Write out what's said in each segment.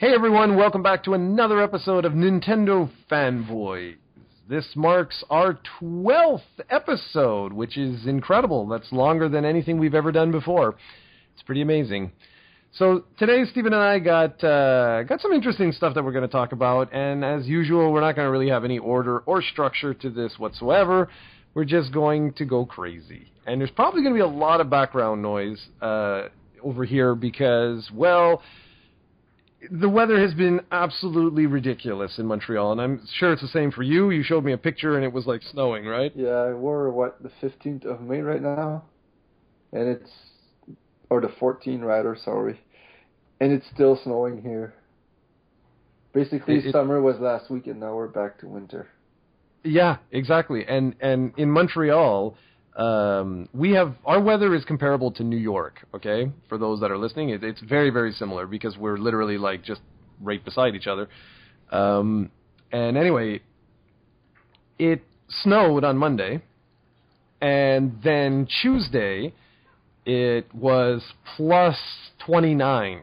Hey everyone, welcome back to another episode of Nintendo Fanboyz. This marks our 12th episode, which is incredible. That's longer than anything we've ever done before. It's pretty amazing. So today, Steven and I got some interesting stuff that we're going to talk about, and as usual, we're not going to really have any order or structure to this whatsoever. We're just going to go crazy. And there's probably going to be a lot of background noise over here because, well, the weather has been absolutely ridiculous in Montreal, and I'm sure it's the same for you. You showed me a picture, and it was like snowing, right? Yeah, we're, the 15th of May right now? And or the 14th rather, sorry. And it's still snowing here. Basically, summer was last week, and now we're back to winter. Yeah, exactly. And in Montreal, our weather is comparable to New York, okay? For those that are listening, it's very, very similar because we're literally like just right beside each other. And anyway, it snowed on Monday, and then Tuesday it was plus 29.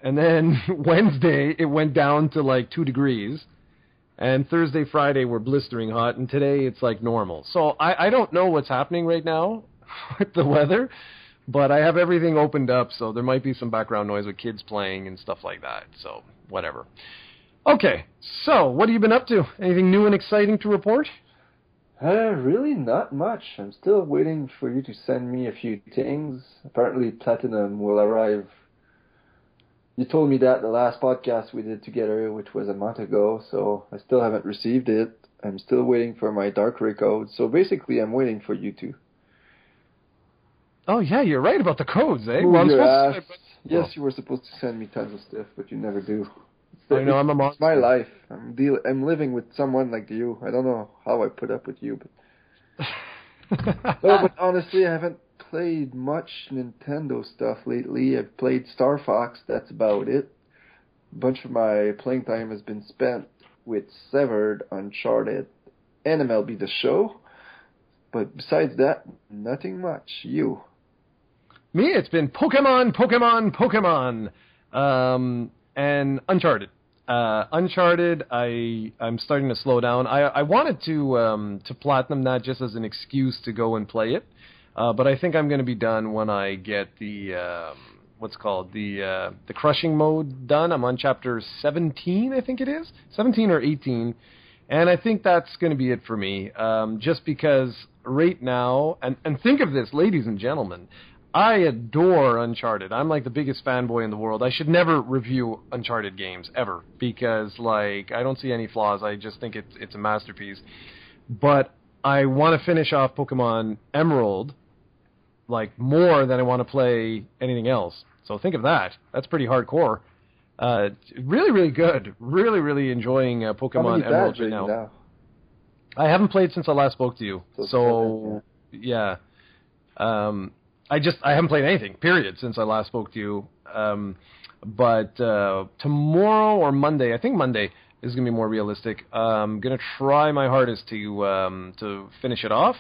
And then Wednesday it went down to like 2 degrees. And Thursday, Friday were blistering hot, and today it's like normal. So I don't know what's happening right now with the weather, but I have everything opened up, so there might be some background noise with kids playing and stuff like that. So whatever. Okay, so what have you been up to? Anything new and exciting to report? Really not much. I'm still waiting for you to send me a few things. Apparently Platinum will arrive. You told me that the last podcast we did together, which was a month ago, so I still haven't received it. I'm still waiting for my Dark Ray code, so basically I'm waiting for you to. Oh yeah, you're right about the codes, eh? Ooh, well, yes, you were supposed to send me tons of stuff, but you never do. I know, I'm a monster. It's my life. I'm living with someone like you. I don't know how I put up with you, but... No, but honestly, I haven't played much Nintendo stuff lately. I've played Star Fox, that's about it. A bunch of my playing time has been spent with Severed, Uncharted, and MLB The Show. But besides that, nothing much. You? Me, it's been Pokémon, and Uncharted. Uncharted, I'm starting to slow down. I wanted to platinum that just as an excuse to go and play it. But I think I'm going to be done when I get the the crushing mode done. I'm on chapter 17, I think it is, 17 or 18, and I think that's going to be it for me. Just because right now, and think of this, ladies and gentlemen, I adore Uncharted. I'm like the biggest fanboy in the world. I should never review Uncharted games ever because like I don't see any flaws. I just think it's a masterpiece. But I want to finish off Pokemon Emerald like more than I want to play anything else. So think of that. That's pretty hardcore. Really, really good. Really, really enjoying Pokemon Emerald right now. I haven't played since I last spoke to you. So yeah. I haven't played anything, period, since I last spoke to you. But tomorrow or Monday, I think Monday is going to be more realistic. I'm going to try my hardest to finish it off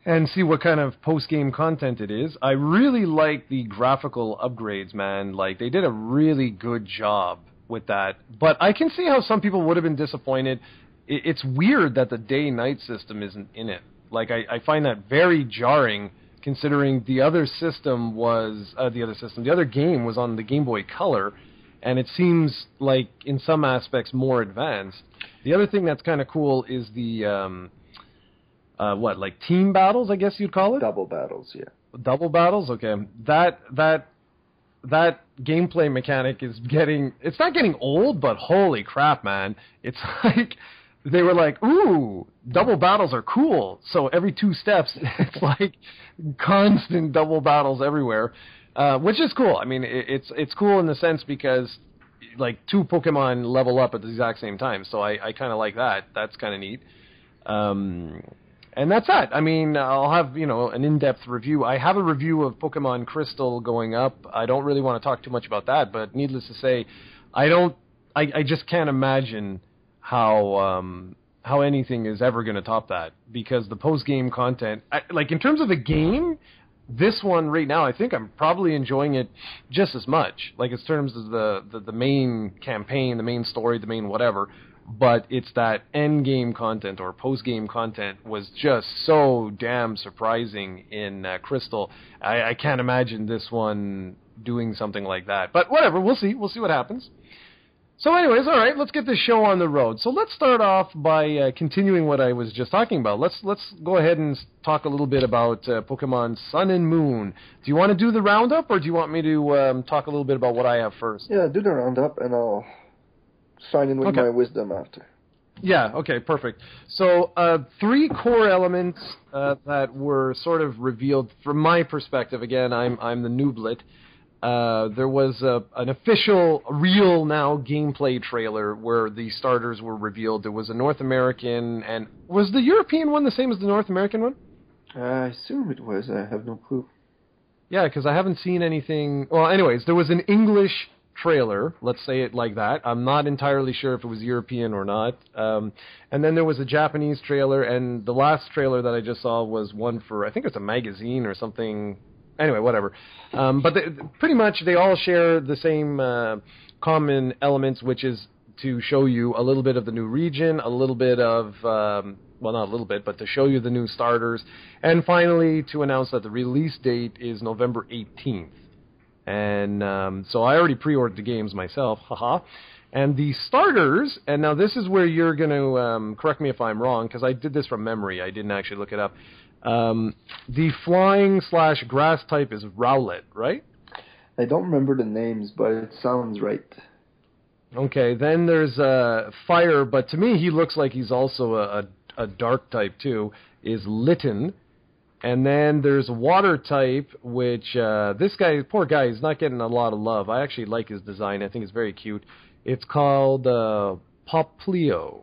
and see what kind of post-game content it is. I really like the graphical upgrades, man. Like, they did a really good job with that. But I can see how some people would have been disappointed. It's weird that the day-night system isn't in it. Like, I find that very jarring, considering the other game was on the Game Boy Color, and it seems like, in some aspects, more advanced. The other thing that's kind of cool is the... like team battles, I guess you'd call it? Double battles, yeah. Double battles? Okay. That gameplay mechanic is it's not getting old, but holy crap, man. It's like, they were like, ooh, double battles are cool. So every 2 steps, it's like constant double battles everywhere, which is cool. I mean, it's cool in the sense because like 2 Pokemon level up at the exact same time. So I kind of like that. That's kind of neat. And that's that. I mean, I'll have, an in-depth review. I have a review of Pokemon Crystal going up. I don't really want to talk too much about that, but needless to say, I just can't imagine how anything is ever going to top that, because the post-game content, like in terms of the game, this one right now, I think I'm probably enjoying it just as much. Like in terms of the main campaign, the main story, the main whatever. But it's that end game content or post game content was just so damn surprising in Crystal. I can't imagine this one doing something like that. But whatever, we'll see. We'll see what happens. So anyways, all right, let's get this show on the road. So let's start off by continuing what I was just talking about. Let's go ahead and talk a little bit about Pokémon Sun and Moon. Do you want to do the roundup, or do you want me to talk a little bit about what I have first? Yeah, do the roundup, and I'll sign in with my wisdom after. Yeah, okay, perfect. So 3 core elements that were sort of revealed from my perspective. Again, I'm the nooblet. There was an official, real now gameplay trailer where the starters were revealed. There was a North American, and was the European one the same as the North American one? I assume it was. I have no clue. Yeah, because I haven't seen anything. Well, anyways, there was an English trailer, let's say it like that. I'm not entirely sure if it was European or not. And then there was a Japanese trailer, and the last trailer that I just saw was one for, I think it's a magazine or something. Anyway, whatever. But pretty much they all share the same common elements, which is to show you a little bit of the new region, a little bit of, well, not a little bit, but to show you the new starters, and finally to announce that the release date is November 18th. And so I already pre-ordered the games myself, haha. And the starters, and now this is where you're going to correct me if I'm wrong, because I did this from memory. I didn't actually look it up. The flying/grass type is Rowlet, right? I don't remember the names, but it sounds right. Okay, then there's fire, but to me he looks like he's also a dark type too, is Litten. And then there's water type, which this guy, poor guy, is not getting a lot of love. I actually like his design. I think it's very cute. It's called Poplio.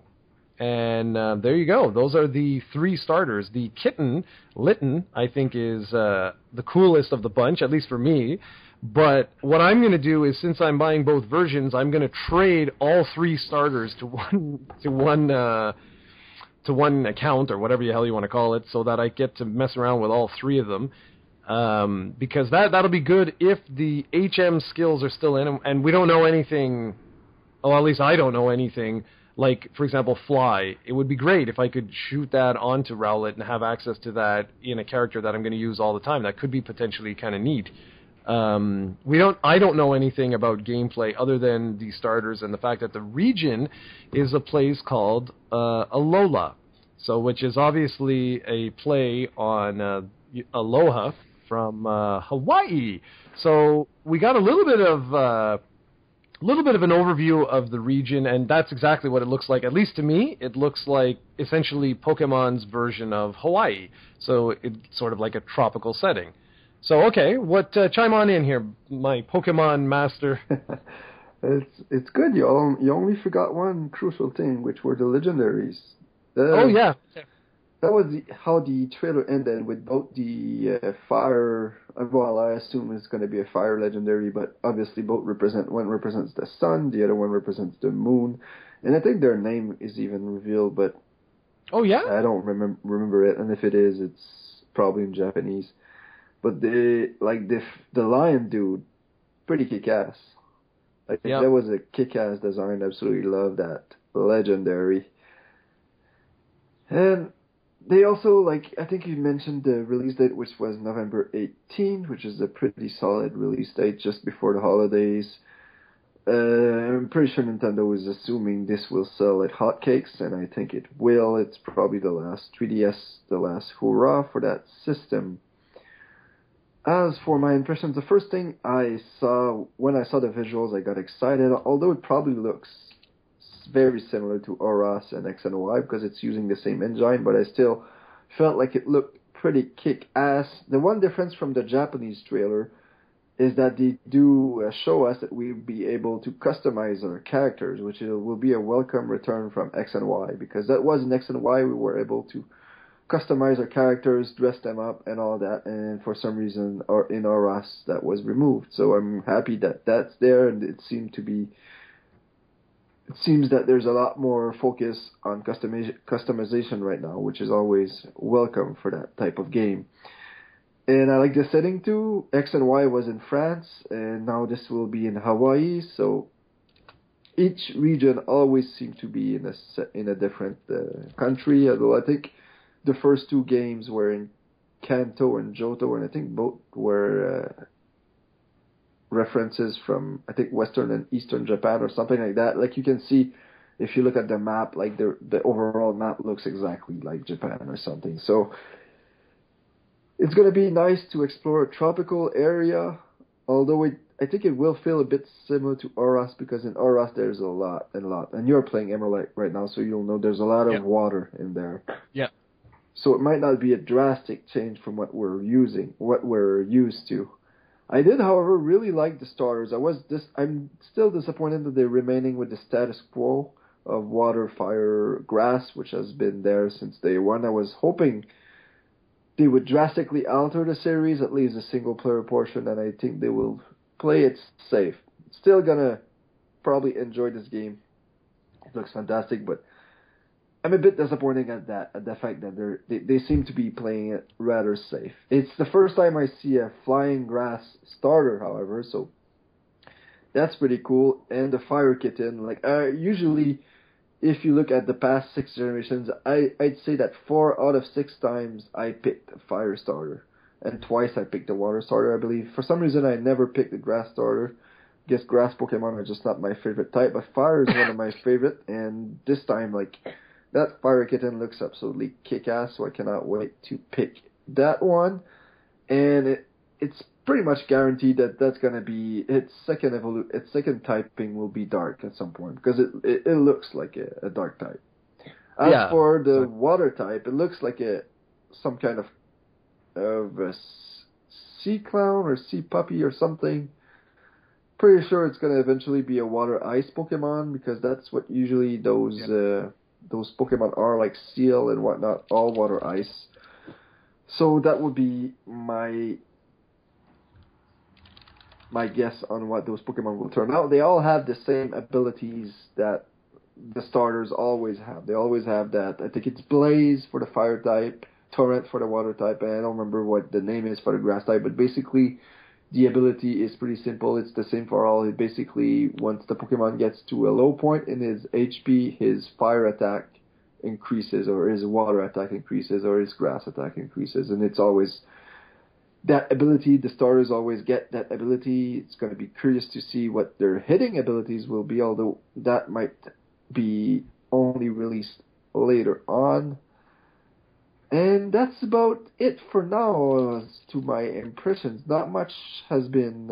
And there you go. Those are the 3 starters. The kitten, Litten, I think is the coolest of the bunch, at least for me. But what I'm going to do is, since I'm buying both versions, I'm going to trade all 3 starters to one account, or whatever the hell you want to call it, so that I get to mess around with all 3 of them. Because that'll be good if the HM skills are still in, and we don't know anything, well, at least I don't know anything. Like, for example, Fly. It would be great if I could shoot that onto Rowlet and have access to that in a character that I'm going to use all the time. That could be potentially kind of neat. I don't know anything about gameplay other than the starters and the fact that the region is a place called Alola. So, which is obviously a play on Aloha from Hawaii. So we got a little bit of an overview of the region, and that's exactly what it looks like. At least to me, it looks like essentially Pokemon's version of Hawaii. So it's sort of like a tropical setting. So, okay, chime on in here, my Pokemon master. It's good. You only forgot one crucial thing, which were the legendaries. Oh, yeah. That was how the trailer ended, with both the fire, well, I assume it's going to be a fire legendary, but obviously both one represents the sun, the other one represents the moon, and I think their name is even revealed, but oh yeah, I don't remember it, and if it is, it's probably in Japanese. But the lion dude, pretty kick-ass. I think that was a kick-ass design. Absolutely love that legendary. And they also, I think you mentioned the release date, which was November 18th, which is a pretty solid release date just before the holidays. I'm pretty sure Nintendo is assuming this will sell like hotcakes, and I think it will. It's probably the last 3DS, the last hurrah for that system. As for my impressions, the first thing I saw, when I saw the visuals, I got excited, although it probably looks very similar to Oras and X and Y because it's using the same engine, but I still felt like it looked pretty kick-ass. The one difference from the Japanese trailer is that they do show us that we'll be able to customize our characters, which will be a welcome return from X and Y, because that was in X and Y we were able to customize our characters, dress them up, and all that, and for some reason in Oras that was removed. So I'm happy that that's there, and it seems that there's a lot more focus on customization right now, which is always welcome for that type of game. And I like the setting too. X and Y was in France, and now this will be in Hawaii. So each region always seemed to be in a different country. Although I think the first two games were in Kanto and Johto, and I think both were references from, I think, Western and Eastern Japan or something like that. Like you can see, if you look at the map, like the overall map looks exactly like Japan or something. So it's going to be nice to explore a tropical area, although I think it will feel a bit similar to Oras, because in Oras there's a lot. And you're playing Emerald right now, so you'll know there's a lot of water in there. Yeah. So it might not be a drastic change from what we're used to. I did, however, really like the starters. I'm still disappointed that they're remaining with the status quo of water, fire, grass, which has been there since day one. I was hoping they would drastically alter the series, at least the single-player portion, and I think they will play it safe. Still gonna probably enjoy this game. It looks fantastic, but I'm a bit disappointed at the fact that they seem to be playing it rather safe. It's the first time I see a flying grass starter, however, so that's pretty cool. And the fire kitten, usually, if you look at the past 6 generations, I'd say that 4 out of 6 times I picked a fire starter. And twice I picked a water starter, I believe. For some reason, I never picked a grass starter. I guess grass Pokemon are just not my favorite type, but fire is one of my favorite. And this time, that fire kitten looks absolutely kick-ass, so I cannot wait to pick that one. And it's pretty much guaranteed that that's going to be its second typing will be dark at some point, because it looks like a dark type. As for the water type, it looks like some kind of a sea clown or sea puppy or something. Pretty sure it's going to eventually be a water ice Pokemon, because that's what usually those Pokemon are, like Seal and whatnot, all water ice. So that would be my guess on what those Pokemon will turn out. They all have the same abilities that the starters always have. They always have that. I think it's Blaze for the fire type, Torrent for the water type, and I don't remember what the name is for the grass type, but basically the ability is pretty simple. It's the same for all. It basically, once the Pokemon gets to a low point in his HP, his fire attack increases, or his water attack increases, or his grass attack increases, and it's always that ability. The starters always get that ability. It's going to be curious to see what their hitting abilities will be, although that might be only released later on. And that's about it for now as to my impressions. Not much has been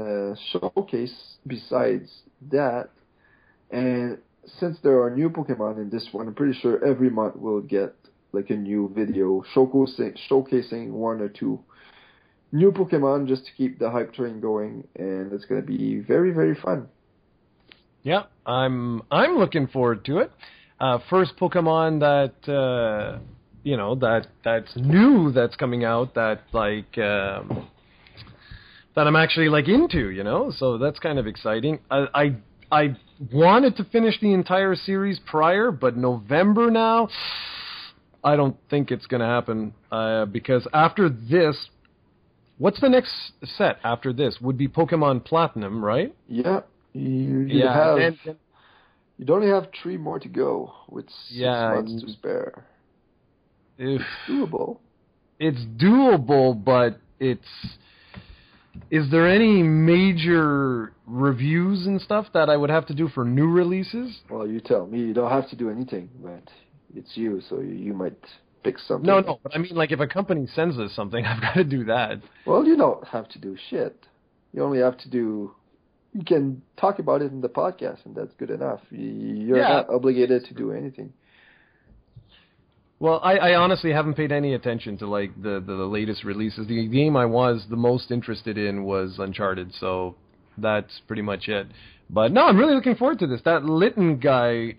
showcased besides that. And since there are new Pokemon in this one, I'm pretty sure every month we'll get a new video showcasing 1 or 2 new Pokemon just to keep the hype train going. And it's going to be very, very fun. Yeah, I'm looking forward to it. First Pokemon that... that's new, that's coming out, that I'm actually into, so that's kind of exciting. I wanted to finish the entire series prior, but November now, I don't think it's going to happen, because after this, what's the next set after this? Would be Pokemon Platinum, right? Yeah. You'd only have 3 more to go, with 6 months to spare. It's doable. It's doable, but is there any major reviews and stuff that I would have to do for new releases? Well, you tell me. You don't have to do anything, but it's you, so you might pick something. No, but I mean, if a company sends us something, I've got to do that. Well, you don't have to do shit. You only have to do... You can talk about it in the podcast, and that's good enough. You're not obligated to do anything. Well, I honestly haven't paid any attention to the latest releases. The game I was the most interested in was Uncharted, so that's pretty much it. But no, I'm really looking forward to this. That Litten guy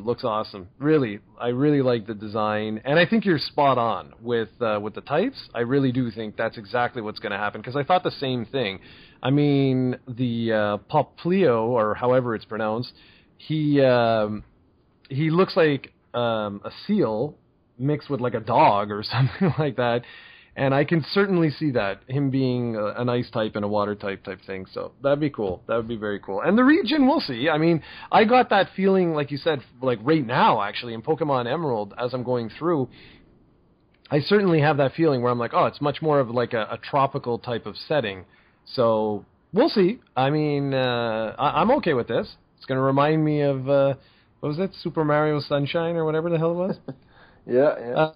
looks awesome. Really, I really like the design, and I think you're spot on with the types. I really do think that's exactly what's going to happen, because I thought the same thing. I mean, the Poplio, or however it's pronounced, he looks like a seal mixed with a dog or something like that. And I can certainly see that, him being an ice type and a water type thing. So that'd be cool. That would be very cool. And the region, we'll see. I mean, I got that feeling, like you said, like right now, actually, in Pokemon Emerald, as I'm going through, I certainly have that feeling where I'm like, oh, it's much more of like a tropical type of setting. So we'll see. I mean, I'm okay with this. It's going to remind me of, what was it, Super Mario Sunshine or whatever the hell it was? Yeah.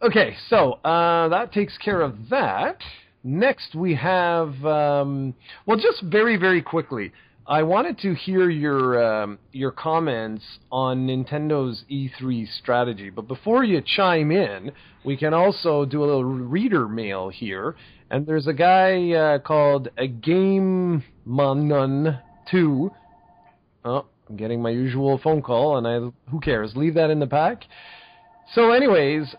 Okay, so that takes care of that. Next we have, well, just very, very quickly, I wanted to hear your comments on Nintendo's E3 strategy. But before you chime in, we can also do a little reader mail here. And there's a guy called a Game Manon 2. Oh, I'm getting my usual phone call, and who cares? Leave that in the pack. So anyways,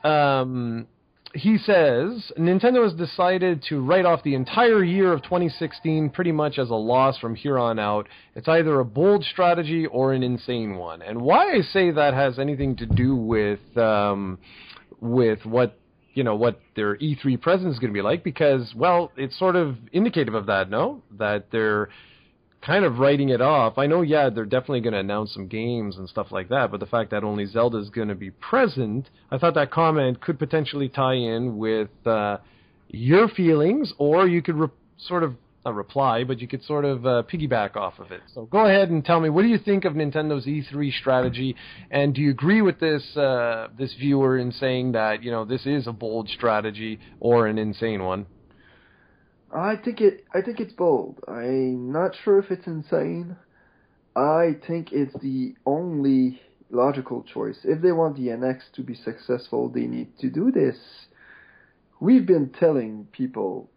he says, Nintendo has decided to write off the entire year of 2016 pretty much as a loss from here on out. It's either a bold strategy or an insane one. And why I say that has anything to do with what, what their E3 presence is going to be like, because, well, it's sort of indicative of that, no? That they're kind of writing it off. I know, yeah, they're definitely going to announce some games and stuff like that, but the fact that only Zelda is going to be present, I thought that comment could potentially tie in with your feelings, or you could not reply, but you could sort of piggyback off of it. So go ahead and tell me, what do you think of Nintendo's E3 strategy, and do you agree with this viewer in saying that, this is a bold strategy or an insane one? I think it's bold. I'm not sure if it's insane. I think it's the only logical choice. If they want the NX to be successful, they need to do this. We've been telling people,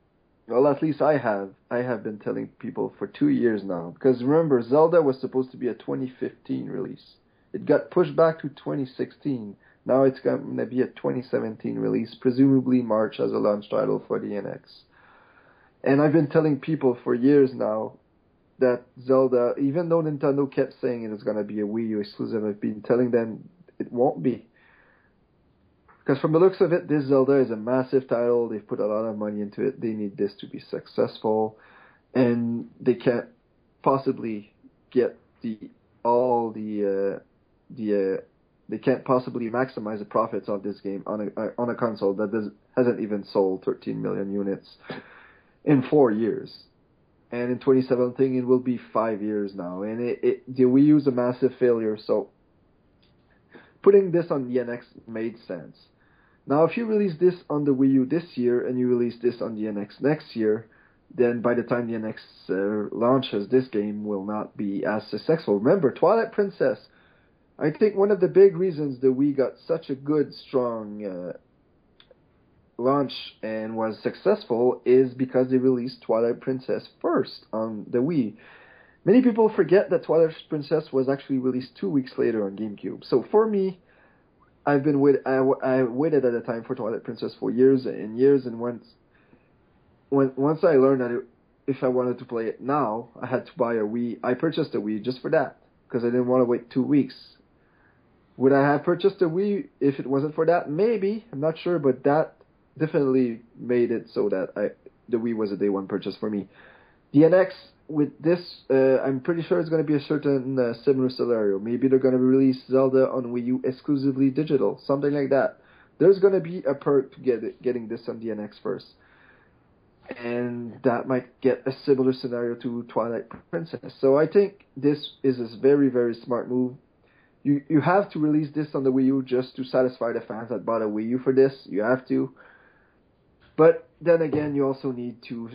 well, at least I have been telling people for 2 years now, because remember, Zelda was supposed to be a 2015 release. It got pushed back to 2016. Now it's going to be a 2017 release, presumably March as a launch title for the NX. And I've been telling people for years now that Zelda, even though Nintendo kept saying it was going to be a Wii U exclusive, I've been telling them it won't be. Because from the looks of it, this Zelda is a massive title. They've put a lot of money into it. They need this to be successful. And they can't possibly get they can't possibly maximize the profits of this game on a console that hasn't even sold 13 million units in 4 years. And in 2017, it will be 5 years now. And the Wii U is a massive failure, so putting this on the NX made sense. Now, if you release this on the Wii U this year, and you release this on the NX next year, then by the time the NX launches, this game will not be as successful. Remember, Twilight Princess, I think one of the big reasons the Wii got such a good, strong launch and was successful is because they released Twilight Princess first on the Wii. Many people forget that Twilight Princess was actually released 2 weeks later on GameCube. So for me, I waited at a time for Twilight Princess for years and years, and once I learned that if I wanted to play it now, I had to buy a Wii. I purchased a Wii just for that, because I didn't want to wait 2 weeks. Would I have purchased a Wii if it wasn't for that? Maybe. I'm not sure, but that definitely made it so that the Wii was a day one purchase for me. The NX, with this, I'm pretty sure it's going to be a certain similar scenario. Maybe they're going to release Zelda on Wii U exclusively digital, something like that. There's going to be a perk to getting this on the NX first. And that might get a similar scenario to Twilight Princess. So I think this is a very, very smart move. You have to release this on the Wii U just to satisfy the fans that bought a Wii U for this. You have to. But then again, you also need to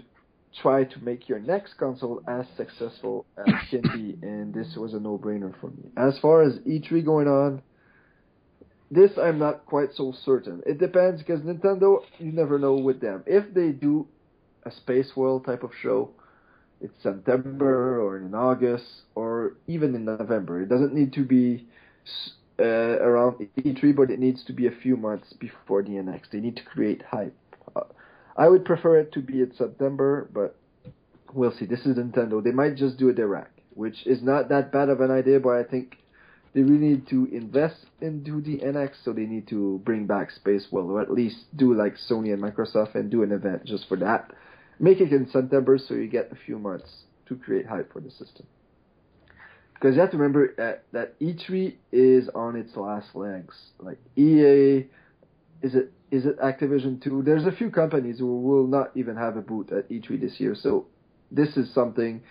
try to make your next console as successful as can be, and this was a no-brainer for me. As far as E3 going on, this I'm not quite so certain. It depends, because Nintendo, you never know with them. If they do a Space World type of show, it's September or in August or even in November. It doesn't need to be around E3, but it needs to be a few months before the NX. They need to create hype. I would prefer it to be in September, but we'll see. This is Nintendo. They might just do a direct, which is not that bad of an idea, but I think they really need to invest into the NX, so they need to bring back Space World, or at least do like Sony and Microsoft and do an event just for that. Make it in September so you get a few months to create hype for the system. Because you have to remember that E3 is on its last legs. Like EA, is it Activision too? There's a few companies who will not even have a booth at E3 this year, so this is something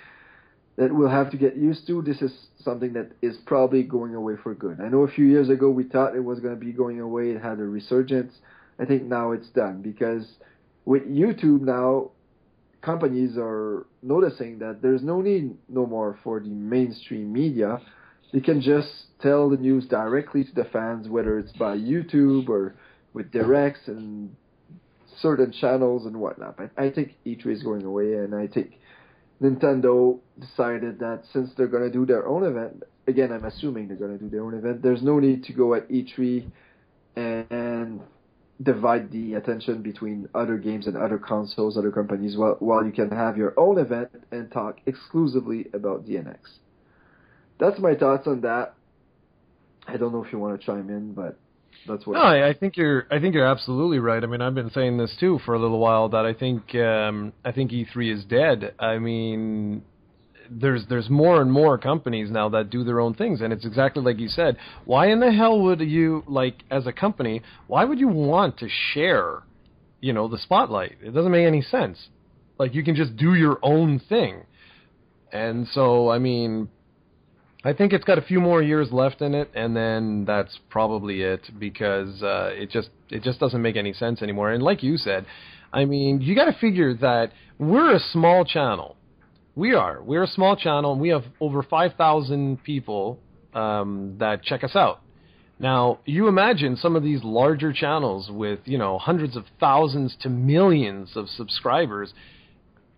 that we'll have to get used to. This is something that is probably going away for good. I know a few years ago we thought it was going to be going away. It had a resurgence. I think now it's done, because with YouTube now, companies are noticing that there's no need no more for the mainstream media. They can just tell the news directly to the fans, whether it's by YouTube or with directs and certain channels and whatnot. But I think E3 is going away, and I think Nintendo decided that since they're going to do their own event, again, I'm assuming they're going to do their own event, there's no need to go at E3 and divide the attention between other games and other consoles, other companies, while you can have your own event and talk exclusively about the NX. That's my thoughts on that. I don't know if you want to chime in, but that's what. No, I think you're absolutely right. I mean, I've been saying this too for a little while, that I think E3 is dead. I mean, there's more and more companies now that do their own things, and it's exactly like you said. Why in the hell would you, like, as a company, why would you want to share, the spotlight? It doesn't make any sense. Like, you can just do your own thing. And so, I mean, I think it's got a few more years left in it, and then that's probably it, because it just doesn't make any sense anymore. And like you said, I mean, you got to figure that we're a small channel. We're a small channel, and we have over 5,000 people that check us out. Now, you imagine some of these larger channels with, hundreds of thousands to millions of subscribers.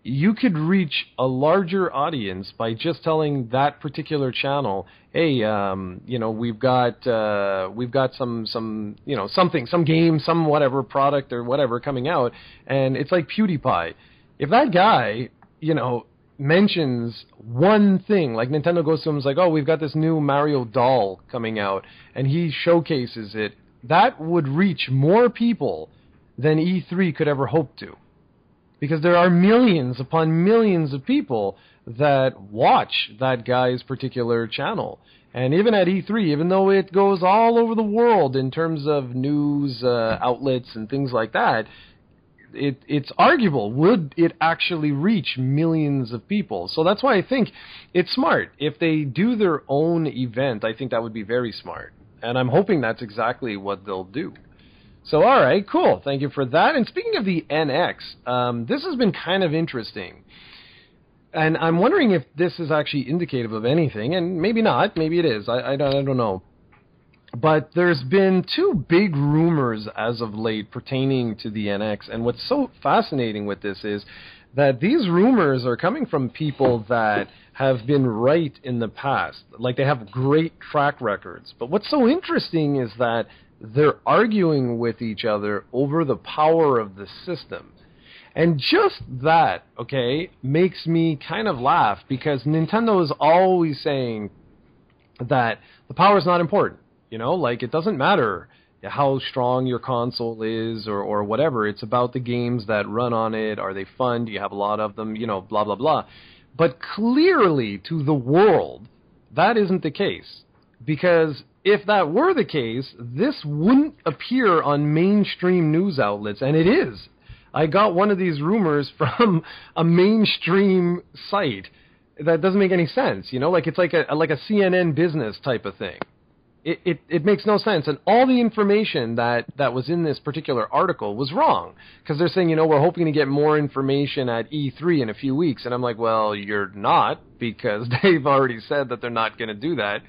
You could reach a larger audience by just telling that particular channel, hey, we've got some something, some game, some whatever product or whatever coming out, and it's like PewDiePie. If that guy, mentions one thing, like Nintendo goes to him and is like, oh, we've got this new Mario doll coming out, and he showcases it, that would reach more people than E3 could ever hope to. Because there are millions upon millions of people that watch that guy's particular channel. And even at E3, even though it goes all over the world in terms of news outlets and things like that, it's arguable. Would it actually reach millions of people? So that's why I think it's smart. If they do their own event, I think that would be very smart. And I'm hoping that's exactly what they'll do. So, all right, cool. Thank you for that. And speaking of the NX, this has been kind of interesting. And I'm wondering if this is actually indicative of anything, and maybe not. Maybe it is. I don't know. But there's been two big rumors as of late pertaining to the NX. And what's so fascinating with this is that these rumors are coming from people that have been right in the past. Like, they have great track records. But what's so interesting is that they're arguing with each other over the power of the system. And just that, okay, makes me kind of laugh, because Nintendo is always saying that the power is not important. Like, it doesn't matter how strong your console is or whatever. It's about the games that run on it. Are they fun? Do you have a lot of them? Blah, blah, blah. But clearly, to the world, that isn't the case. Because if that were the case, this wouldn't appear on mainstream news outlets, and it is. I got one of these rumors from a mainstream site. That doesn't make any sense, Like, it's like a CNN business type of thing. It makes no sense. And all the information that was in this particular article was wrong. Because they're saying, we're hoping to get more information at E3 in a few weeks. And I'm like, well, you're not, because they've already said that they're not going to do that.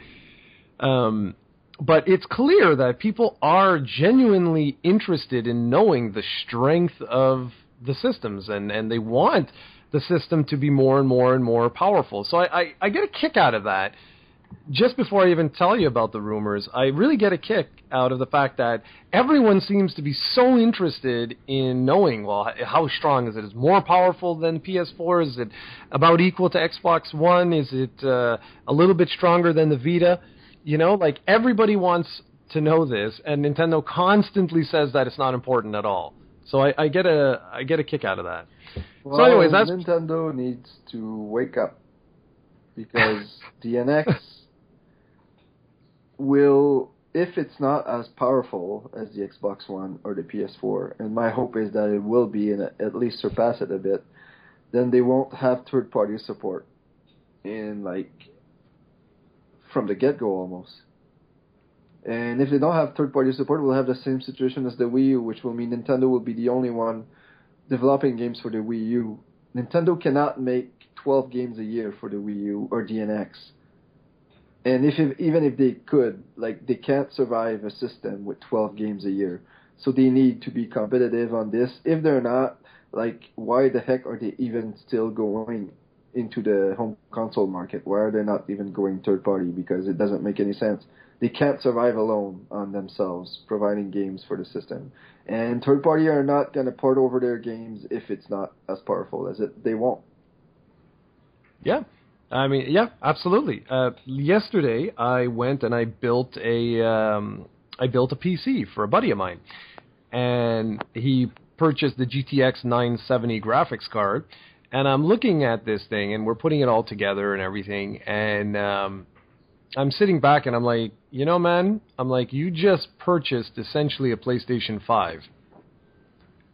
But it's clear that people are genuinely interested in knowing the strength of the systems. And they want the system to be more and more and more powerful. So I get a kick out of that. Just before I even tell you about the rumors, I really get a kick out of the fact that everyone seems to be so interested in knowing, well, how strong is it? Is it more powerful than PS4? Is it about equal to Xbox One? Is it a little bit stronger than the Vita? You know, like everybody wants to know this, and Nintendo constantly says that it's not important at all. So I get a kick out of that. Well, So anyways, that's Nintendo needs to wake up, because the NX will, if it's not as powerful as the Xbox One or the PS4, and my hope is that it will be and at least surpass it a bit, then they won't have third-party support in from the get-go almost. And if they don't have third-party support, we'll have the same situation as the Wii U, which will mean Nintendo will be the only one developing games for the Wii U. Nintendo cannot make 12 games a year for the Wii U or the NX. And even if they could, they can't survive a system with 12 games a year. So they need to be competitive on this. If they're not, why the heck are they even still going into the home console market? Why are they not even going third party? Because it doesn't make any sense. They can't survive alone on themselves, providing games for the system. And third party are not going to port over their games if it's not as powerful as it. They won't. Yeah. I mean, yeah, absolutely. Yesterday, I went and I built a PC for a buddy of mine, and he purchased the GTX 970 graphics card. And I'm looking at this thing, and we're putting it all together and everything. And I'm sitting back, and I'm like, you know, man, you just purchased essentially a PlayStation 5,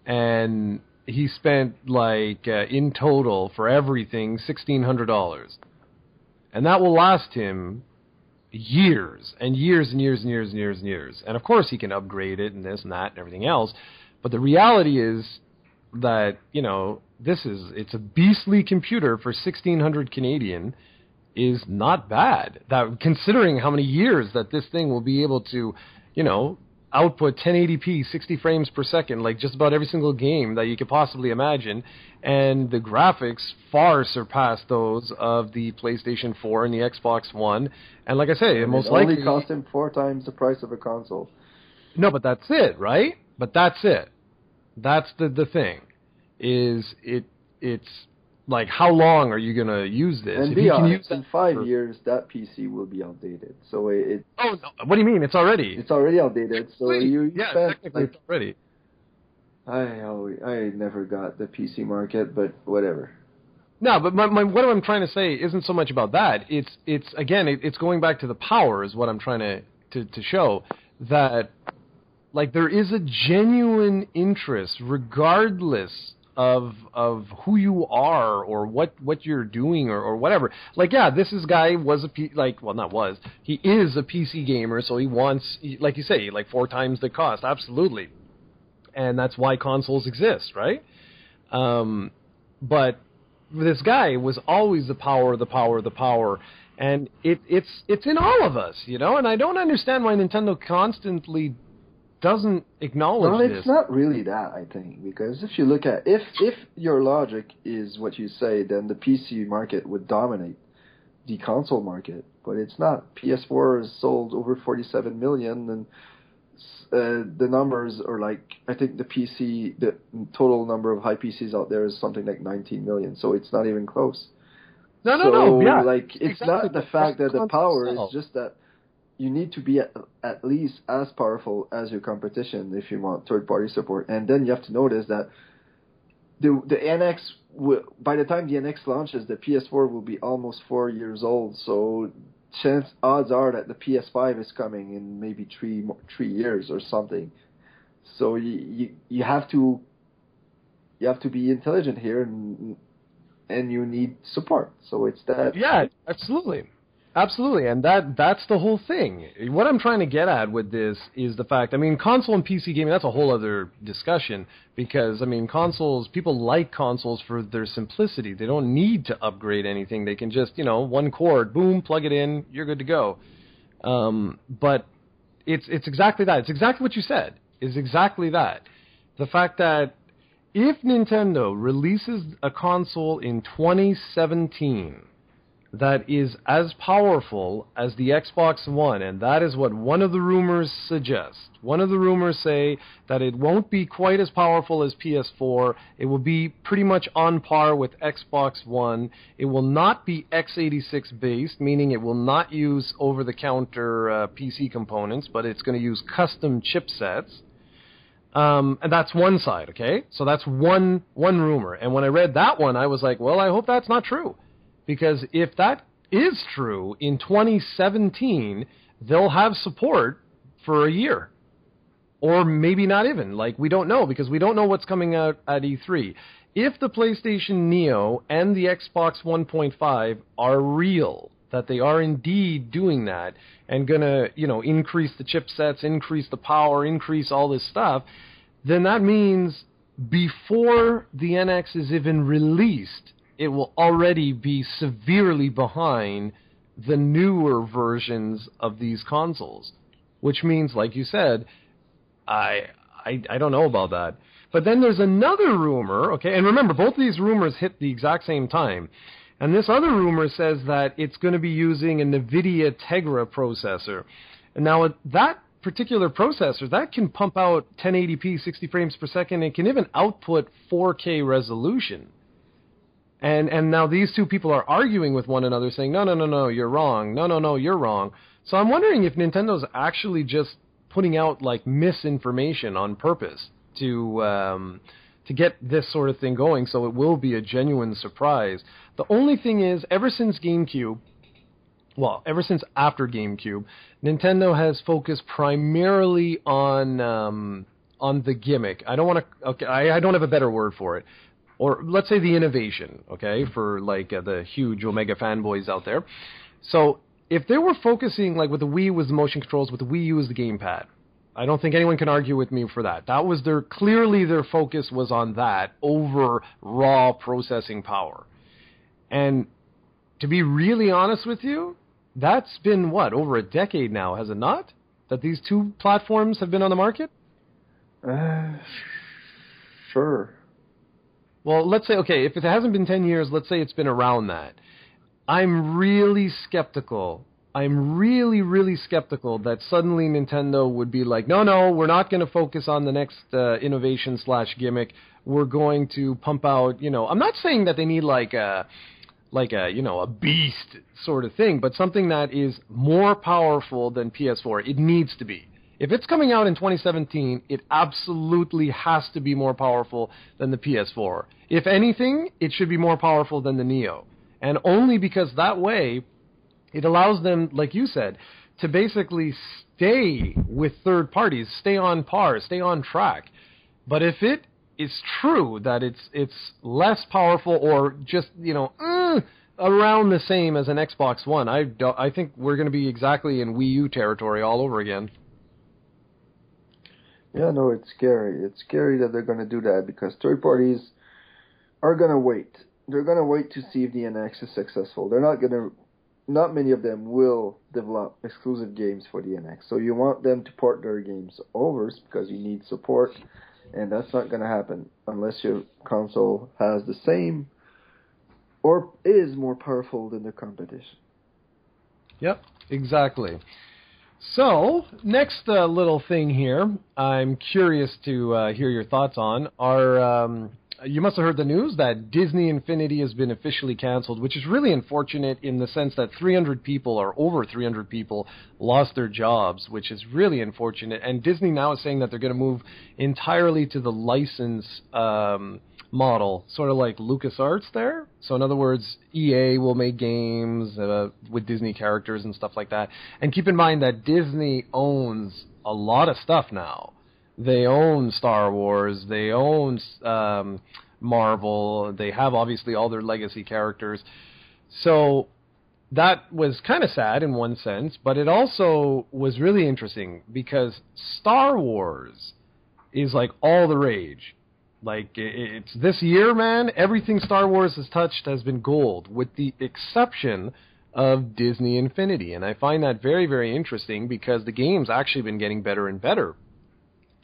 and he spent in total for everything $1,600, and that will last him years and years and years and years and years and years. And of course, he can upgrade it and this and that and everything else. But the reality is that it's a beastly computer for 1,600 Canadian is not bad. That considering how many years that this thing will be able to, output 1080p, 60 frames per second, just about every single game that you could possibly imagine. And the graphics far surpass those of the PlayStation 4 and the Xbox One. And like I say, it most likely only cost him 4 times the price of a console. No, but that's it, right? But that's it. That's the thing. It's how long are you going to use this? And be honest, in 5 years, that PC will be outdated. So it. Oh, no. What do you mean? It's already. It's already outdated. So technically it's already. I never got the PC market, but whatever. No, but what I'm trying to say isn't so much about that. It's going back to the power is what I'm trying to show, that there is a genuine interest regardless of who you are or what you're doing or whatever. This guy was he is a PC gamer, so he wants, like you say, 4 times the cost, absolutely. And that's why consoles exist, right? But this guy was always the power, and it's in all of us, and I don't understand why Nintendo constantly doesn't acknowledge this. No, it's not really that, I think, because if you look at, if your logic is what you say, then the PC market would dominate the console market, but it's not. PS4 has sold over 47 million, and the numbers are I think the total number of high PCs out there is something like 19 million, so it's not even close. No, yeah. It's exactly. Not the fact that the power is just that you need to be at least as powerful as your competition if you want third-party support. And then you have to notice that the NX, by the time the NX launches, the PS4 will be almost 4 years old. So odds are that the PS5 is coming in maybe 3 years or something. So you have to be intelligent here, and you need support. So it's that. Yeah, absolutely. Absolutely, and that's the whole thing. What I'm trying to get at with this is the fact, console and PC gaming, that's a whole other discussion, because, consoles, people like consoles for their simplicity. They don't need to upgrade anything. They can just, one cord, boom, plug it in, you're good to go. But it's exactly that. It's exactly what you said. It's exactly that. The fact that if Nintendo releases a console in 2017... that is as powerful as the Xbox One, and that is what one of the rumors suggest. One of the rumors say that it won't be quite as powerful as PS4. It will be pretty much on par with Xbox One. It will not be x86 based, meaning it will not use over-the-counter PC components, but it's going to use custom chipsets. And that's one side, okay? So that's one rumor. And when I read that one, I was like, well, I hope that's not true. Because if that is true, in 2017, they'll have support for a year. Or maybe not even. Like, we don't know, because we don't know what's coming out at E3. If the PlayStation Neo and the Xbox 1.5 are real, that they are indeed doing that, and gonna, increase the chipsets, increase the power, increase all this stuff, then that means before the NX is even released, it will already be severely behind the newer versions of these consoles. Which means, like you said, I don't know about that. But then there's another rumor, okay, and remember, both of these rumors hit the exact same time. And this other rumor says that it's going to be using a NVIDIA Tegra processor. And now that particular processor, that can pump out 1080p, 60 frames per second. It can even output 4K resolution. And now these two people are arguing with one another, saying, no, you're wrong. No, you're wrong. So I'm wondering if Nintendo's actually just putting out, like, misinformation on purpose to get this sort of thing going, so it will be a genuine surprise. The only thing is, ever since after GameCube, Nintendo has focused primarily on the gimmick. I don't have a better word for it. Or let's say the innovation, okay, for like the huge Omega fanboys out there. So if they were focusing, like with the Wii was the motion controls, with the Wii U was the gamepad, I don't think anyone can argue with me for that. That was clearly their focus was on that over raw processing power. And to be really honest with you, that's been, over a decade now, has it not? That these two platforms have been on the market? Sure. Well, let's say, okay, if it hasn't been 10 years, let's say it's been around that. I'm really skeptical. I'm really, really skeptical that suddenly Nintendo would be like, no, we're not going to focus on the next innovation/gimmick. We're going to pump out, I'm not saying that they need like a beast sort of thing, but something that is more powerful than PS4. It needs to be. If it's coming out in 2017, it absolutely has to be more powerful than the PS4. If anything, it should be more powerful than the Neo. And only because that way, it allows them, like you said, to basically stay with third parties, stay on par, stay on track. But if it is true that it's less powerful or just, around the same as an Xbox One, I think we're going to be exactly in Wii U territory all over again. Yeah, no, it's scary. It's scary that they're going to do that because third parties are going to wait. They're going to wait to see if the NX is successful. Not many of them will develop exclusive games for the NX. So you want them to port their games over because you need support, and that's not going to happen unless your console has the same or is more powerful than the competition. Yep, exactly. So, next little thing here, I'm curious to hear your thoughts on, you must have heard the news that Disney Infinity has been officially canceled, which is really unfortunate in the sense that 300 people, or over 300 people, lost their jobs, which is really unfortunate. And Disney now is saying that they're going to move entirely to the license model, sort of like LucasArts there. So in other words, EA will make games with Disney characters and stuff like that. And keep in mind that Disney owns a lot of stuff now. They own Star Wars, they own Marvel, they have obviously all their legacy characters. So that was kind of sad in one sense, but it also was really interesting because Star Wars is like all the rage. Like, it's this year, man, everything Star Wars has touched has been gold, with the exception of Disney Infinity. And I find that very, very interesting because the game's actually been getting better and better.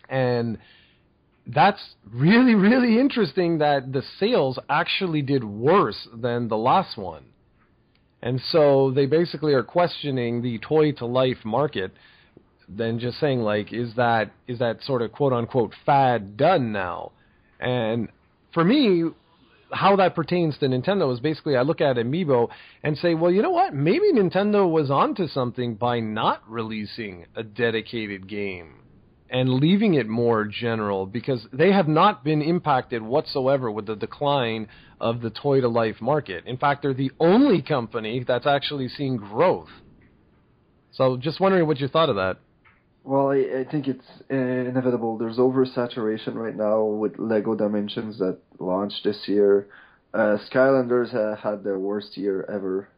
And that's really, really interesting that the sales actually did worse than the last one. And so they basically are questioning the toy-to-life market, then just saying, like, is that sort of quote-unquote fad done now? And for me, how that pertains to Nintendo is basically I look at Amiibo and say, well, you know what? Maybe Nintendo was onto something by not releasing a dedicated game and leaving it more general, because they have not been impacted whatsoever with the decline of the toy-to-life market. In fact, they're the only company that's actually seeing growth. So just wondering what you thought of that. Well, I think it's inevitable. There's oversaturation right now with Lego Dimensions that launched this year. Skylanders had their worst year ever.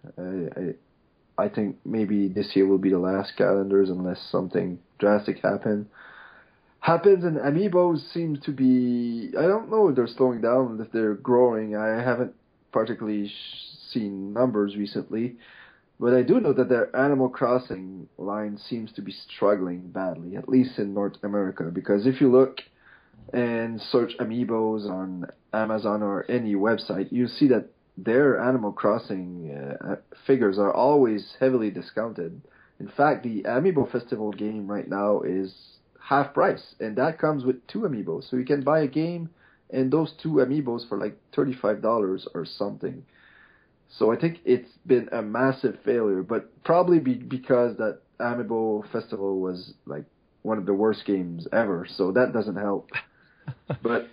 I think maybe this year will be the last Skylanders unless something drastic happens, and Amiibos seem to be, I don't know if they're slowing down, if they're growing. I haven't particularly seen numbers recently, but I do know that their Animal Crossing line seems to be struggling badly, at least in North America, because if you look and search Amiibos on Amazon or any website, you see that their Animal Crossing figures are always heavily discounted. In fact, the Amiibo Festival game right now is half price, and that comes with 2 Amiibos. So you can buy a game and those 2 Amiibos for like $35 or something. So I think it's been a massive failure, but probably because that Amiibo Festival was like one of the worst games ever, so that doesn't help. But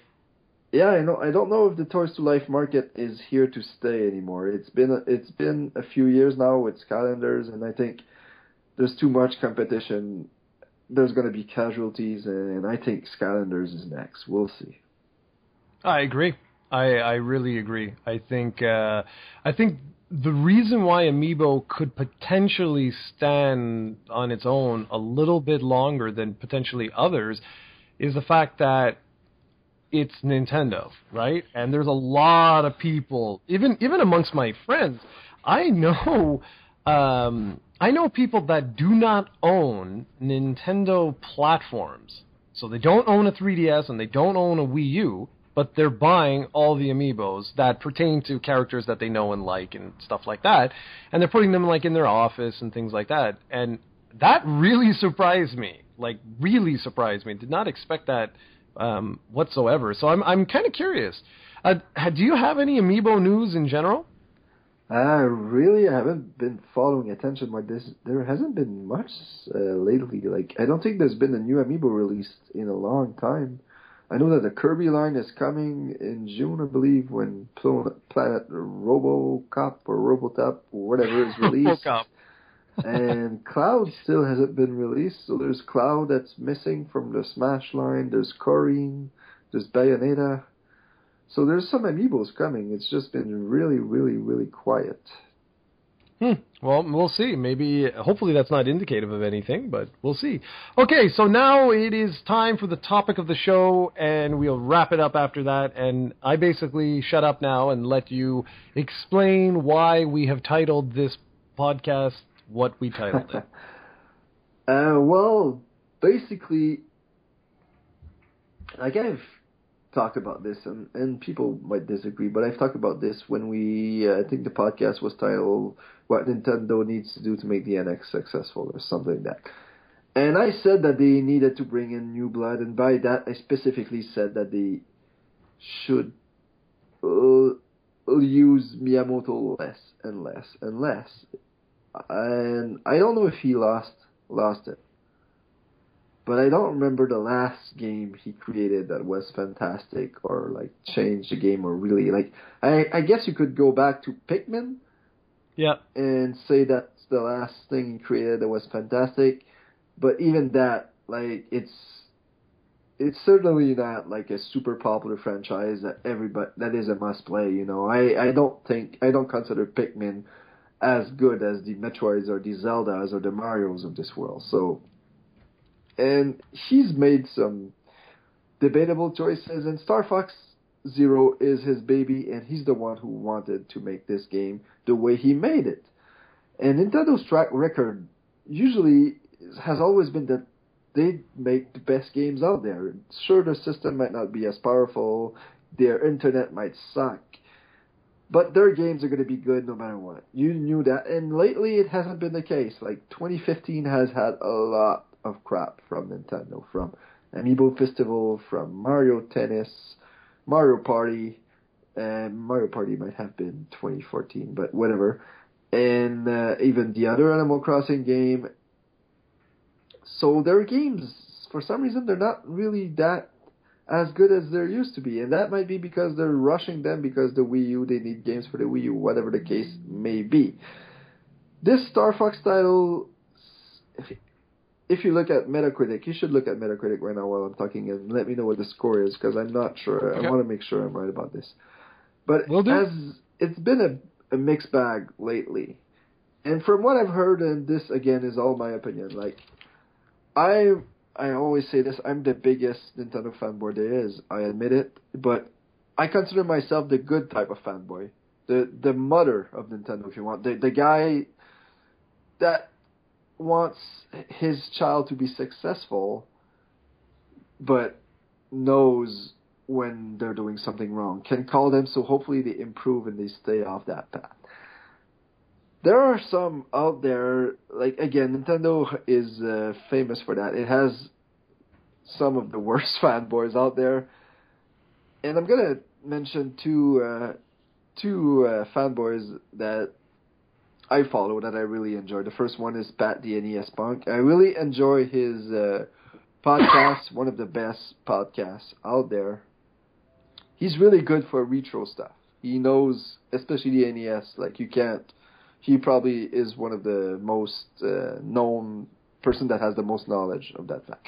yeah, I don't know if the Toys to Life market is here to stay anymore. It's been a few years now with Skylanders, and I think there's too much competition. There's going to be casualties, and I think Skylanders is next. We'll see. I agree. I really agree. I think the reason why Amiibo could potentially stand on its own a little bit longer than potentially others is the fact that it's Nintendo, right? And there's a lot of people, even amongst my friends, I know people that do not own Nintendo platforms. So they don't own a 3DS and they don't own a Wii U, but they're buying all the Amiibos that pertain to characters that they know and like and stuff like that, and they're putting them like in their office and things like that. And that really surprised me. Like, really surprised me. Did not expect that whatsoever. So I'm kind of curious. Do you have any Amiibo news in general? Really, I haven't been following attention like this. There hasn't been much lately. Like, I don't think there's been a new Amiibo released in a long time. I know that the Kirby line is coming in June, I believe, when Planet RoboCop or Robotop or whatever is released. And Cloud still hasn't been released. So there's Cloud that's missing from the Smash line. There's Corrine. There's Bayonetta. So there's some Amiibos coming. It's just been really, really, really quiet. Well, we'll see. Maybe, hopefully that's not indicative of anything, but we'll see. Okay, so now it is time for the topic of the show, and we'll wrap it up after that. And I basically shut up now and let you explain why we have titled this podcast what we titled it. Well, basically, like I've talked about this, and people might disagree, but I've talked about this when I think the podcast was titled What Nintendo Needs to Do to Make the NX Successful, or something like that. And I said that they needed to bring in new blood, and by that I specifically said that they should use Miyamoto less and less and less. And I don't know if he lost it. But I don't remember the last game he created that was fantastic or like changed the game or really like. I guess you could go back to Pikmin, and say that's the last thing he created that was fantastic. But even that, like, it's certainly not like a super popular franchise that is a must play. You know, I don't consider Pikmin as good as the Metroids or the Zeldas or the Marios of this world. So. And he's made some debatable choices, and Star Fox Zero is his baby, and he's the one who wanted to make this game the way he made it. And Nintendo's track record usually has always been that they make the best games out there. Sure, their system might not be as powerful, their internet might suck, But their games are going to be good no matter what. You knew that. And lately it hasn't been the case. Like 2015 has had a lot of crap from Nintendo. From Amiibo Festival, from Mario Tennis, Mario Party. And Mario Party might have been 2014, but whatever. And even the other Animal Crossing game. So their games, for some reason, they're not really that as good as there used to be, and that might be because they're rushing them because the Wii U, they need games for the Wii U, whatever the case may be. This Star Fox title, if you look at Metacritic, you should look at Metacritic right now while I'm talking and let me know what the score is, because I'm not sure. Okay. I want to make sure I'm right about this. But it's been a mixed bag lately. And from what I've heard, and this again is all my opinion, like, I always say this, I'm the biggest Nintendo fanboy there is. I admit it, but I consider myself the good type of fanboy. The mother of Nintendo, if you want. The guy that wants his child to be successful, but knows when they're doing something wrong. Can call them, so hopefully they improve and they stay off that path. There are some out there, like, again, Nintendo is famous for that. It has some of the worst fanboys out there. And I'm going to mention two fanboys that I follow that I really enjoy. The first one is Pat the NES Punk. I really enjoy his podcast, one of the best podcasts out there. He's really good for retro stuff. He knows, especially the NES, like you can't. He probably is one of the most known person that has the most knowledge of that fact.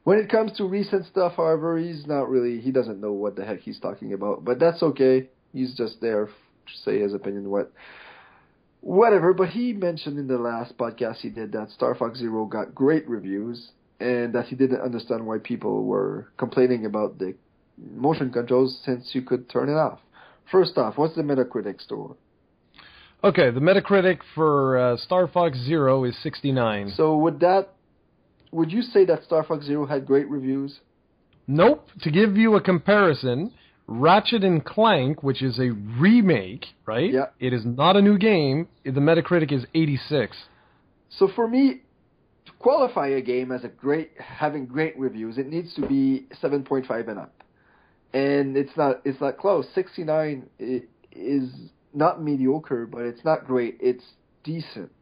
When it comes to recent stuff, however, he doesn't know what the heck he's talking about. But that's okay. He's just there to say his opinion, whatever. But he mentioned in the last podcast he did that Star Fox Zero got great reviews and that he didn't understand why people were complaining about the motion controls since you could turn it off. First off, what's the Metacritic score? Okay, the Metacritic for Star Fox Zero is 69. So would you say that Star Fox Zero had great reviews? Nope. To give you a comparison, Ratchet and Clank, which is a remake, right? Yeah. It is not a new game. The Metacritic is 86. So for me, to qualify a game as having great reviews, it needs to be 7.5 and up. And it's not close. 69 is not mediocre, but it's not great. It's decent,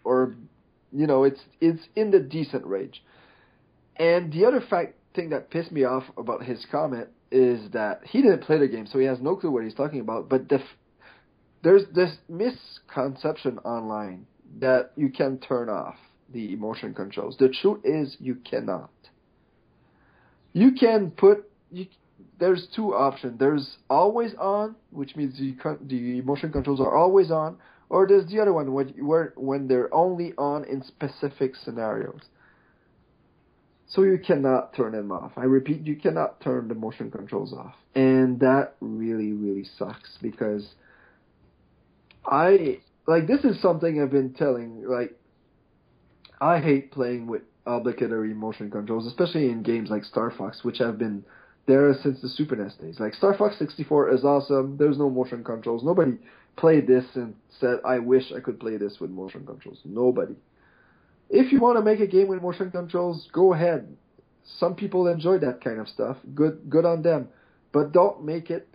or it's in the decent range. And the other thing that pissed me off about his comment is that he didn't play the game, so he has no clue what he's talking about. But there's this misconception online that you can turn off the motion controls. The truth is you cannot. You can there's two options. There's always on, which means the motion controls are always on, or there's the other one when they're only on in specific scenarios. So you cannot turn them off. I repeat, you cannot turn the motion controls off. And that really, really sucks because this is something I've been telling, I hate playing with obligatory motion controls, especially in games like Star Fox, which have been there since the Super NES days. Like Star Fox 64 is awesome. There's no motion controls. Nobody played this and said, I wish I could play this with motion controls. Nobody. If you want to make a game with motion controls, go ahead. Some people enjoy that kind of stuff. Good on them. But don't make it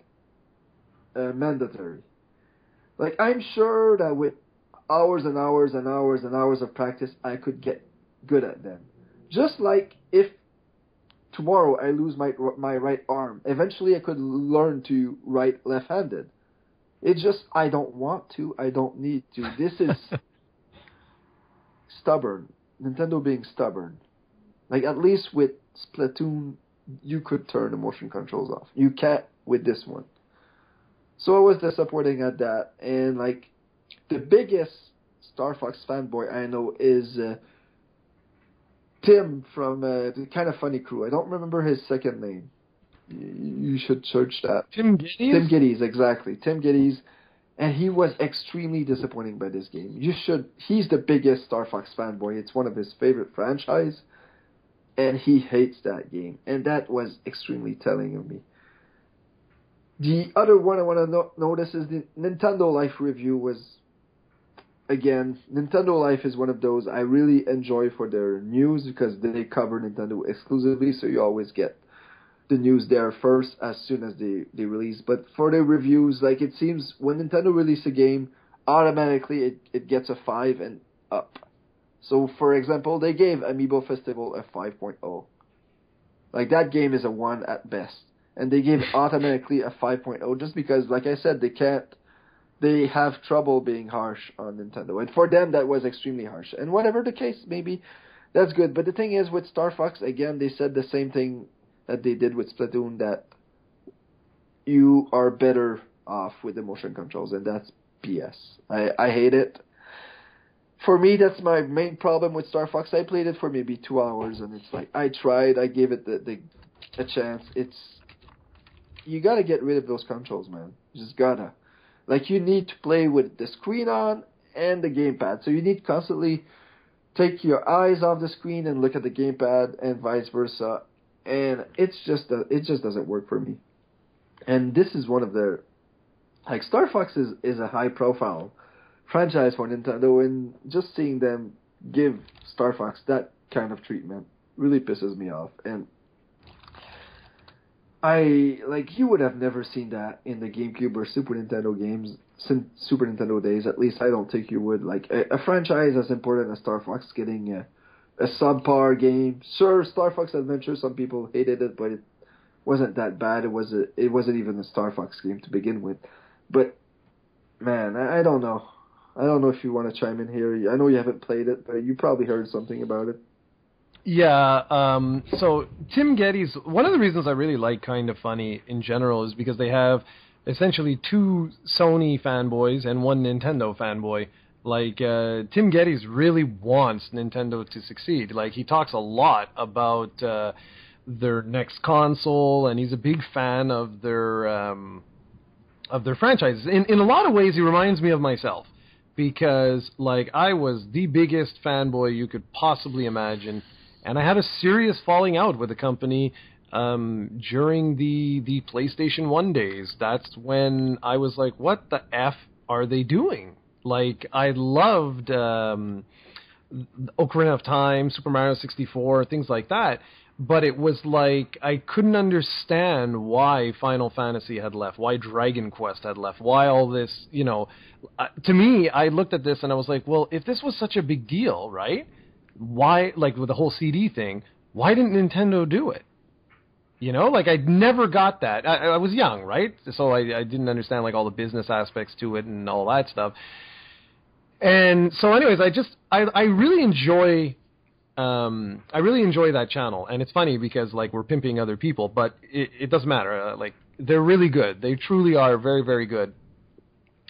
mandatory. Like, I'm sure that with hours and hours and hours and hours of practice, I could get good at them. Just like if tomorrow I lose my right arm, eventually I could learn to write left-handed. It's just I don't want to. I don't need to. This is stubborn. Nintendo being stubborn. Like, at least with Splatoon, you could turn the motion controls off. You can't with this one. So I was disappointing at that. And, the biggest Star Fox fanboy I know is Tim from the Kind of Funny crew. I don't remember his second name. You should search that. Tim Geddes? Tim Geddes, exactly. Tim Geddes. And he was extremely disappointing by this game. He's the biggest Star Fox fanboy. It's one of his favorite franchise. And he hates that game. And that was extremely telling of me. The other one I want to notice is the Nintendo Life review was, again, Nintendo Life is one of those I really enjoy for their news because they cover Nintendo exclusively, so you always get the news there first as soon as they release. But for the reviews, like, it seems when Nintendo releases a game, automatically it gets a 5 and up. So, for example, they gave Amiibo Festival a 5.0. Like, that game is a 1 at best. And they gave automatically a 5.0 just because, like I said, they have trouble being harsh on Nintendo. And for them, that was extremely harsh. And whatever the case may be, that's good. But the thing is, with Star Fox, again, they said the same thing that they did with Splatoon, that you are better off with the motion controls, and that's BS. I hate it. For me, that's my main problem with Star Fox. I played it for maybe 2 hours, and it's like, I tried, I gave it a chance. You gotta get rid of those controls, man. You just gotta. Like, you need to play with the screen on and the gamepad. So you need to constantly take your eyes off the screen and look at the gamepad and vice versa. And it just doesn't work for me. And this is one of their, like, Star Fox is a high profile franchise for Nintendo, and just seeing them give Star Fox that kind of treatment really pisses me off. And you would have never seen that in the GameCube or Super Nintendo games, since Super Nintendo days. At least I don't think you would. Like, a franchise as important as Star Fox getting a subpar game. Sure, Star Fox Adventure, some people hated it, but it wasn't that bad. It wasn't even a Star Fox game to begin with. But, man, I don't know. I don't know if you want to chime in here. I know you haven't played it, but you probably heard something about it. Yeah, so Tim Geddes, one of the reasons I really like Kind of Funny in general is because they have essentially 2 Sony fanboys and 1 Nintendo fanboy. Like, Tim Geddes really wants Nintendo to succeed. Like, he talks a lot about their next console, and he's a big fan of their franchises. In a lot of ways, he reminds me of myself. Because, like, I was the biggest fanboy you could possibly imagine, and I had a serious falling out with the company during the PlayStation 1 days. That's when I was like, what the F are they doing? Like, I loved Ocarina of Time, Super Mario 64, things like that. But it was like, I couldn't understand why Final Fantasy had left, why Dragon Quest had left, why all this, you know. To me, I looked at this and I was like, well, if this was such a big deal, right? Why, like with the whole CD thing, why didn't Nintendo do it? You know, like, I never got that. I was young, right? So I didn't understand, like, all the business aspects to it and all that stuff. And so anyways, I really enjoy that channel. And it's funny because, like, we're pimping other people, but it doesn't matter. Like, they're really good. They truly are very, very good.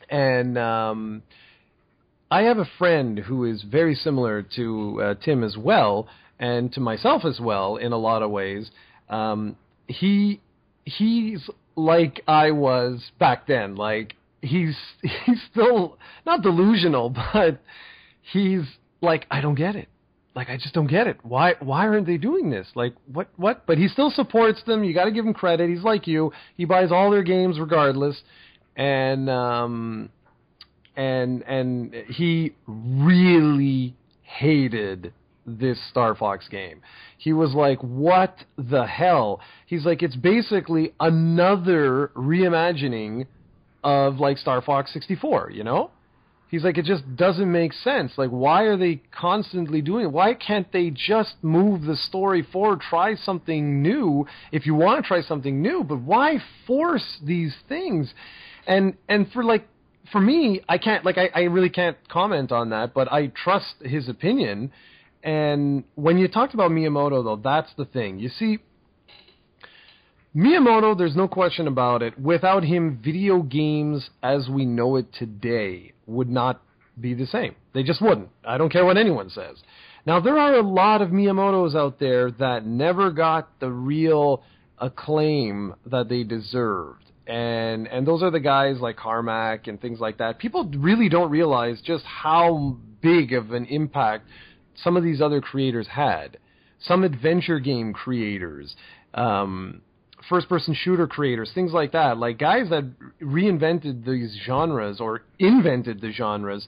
And I have a friend who is very similar to Tim as well, and to myself as well in a lot of ways. He's like I was back then. Like, he's still not delusional, but he's like, I don't get it. Like, I just don't get it. Why aren't they doing this? Like, what? But he still supports them. You got to give him credit. He's like you. He buys all their games regardless. And he really hated this Star Fox game. He was like, what the hell? He's like, it's basically another reimagining of, like, Star Fox 64, you know? He's like, it just doesn't make sense. Like, why are they constantly doing it? Why can't they just move the story forward, try something new if you want to try something new, but why force these things? And for me, I can't, like, I really can't comment on that, but I trust his opinion. And when you talked about Miyamoto, though, that's the thing. You see, Miyamoto, there's no question about it. Without him, video games as we know it today would not be the same. They just wouldn't. I don't care what anyone says. Now, there are a lot of Miyamotos out there that never got the real acclaim that they deserved. And those are the guys like Carmack and things like that. People really don't realize just how big of an impact some of these other creators had. Some adventure game creators. first-person shooter creators, things like that, like guys that reinvented these genres or invented the genres,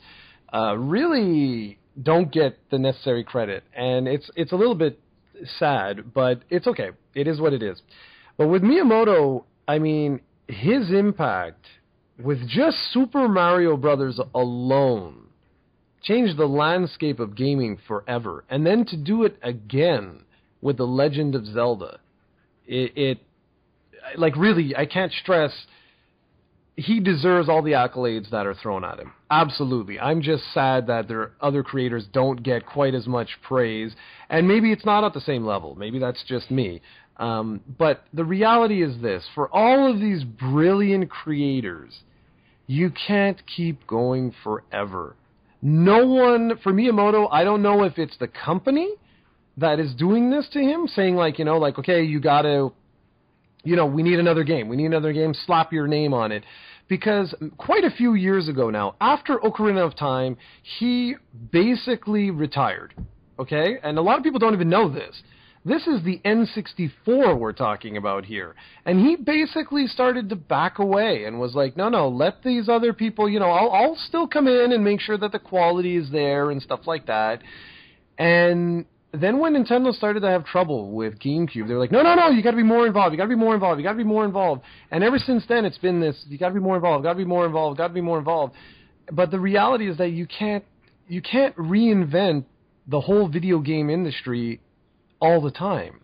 really don't get the necessary credit. And it's a little bit sad, but it's okay. It is what it is. But with Miyamoto, I mean, his impact with just Super Mario Brothers alone changed the landscape of gaming forever. And then to do it again with The Legend of Zelda, it like, really, I can't stress, he deserves all the accolades that are thrown at him. Absolutely. I'm just sad that there are other creators don't get quite as much praise, and maybe it's not at the same level. Maybe that's just me. But the reality is this: for all of these brilliant creators, you can't keep going forever. No one, for Miyamoto, I don't know if it's the company that is doing this to him, saying like, okay, you gotta, we need another game. We need another game. Slap your name on it. Because quite a few years ago now, after Ocarina of Time, he basically retired. Okay? And a lot of people don't even know this. This is the N64 we're talking about here. And he basically started to back away and was like, no, let these other people, I'll still come in and make sure that the quality is there and stuff like that. And then when Nintendo started to have trouble with GameCube, they were like, no, you got to be more involved. You got to be more involved. You got to be more involved. And ever since then, it's been this: you got to be more involved. Got to be more involved. Got to be more involved. But the reality is that you can't reinvent the whole video game industry all the time.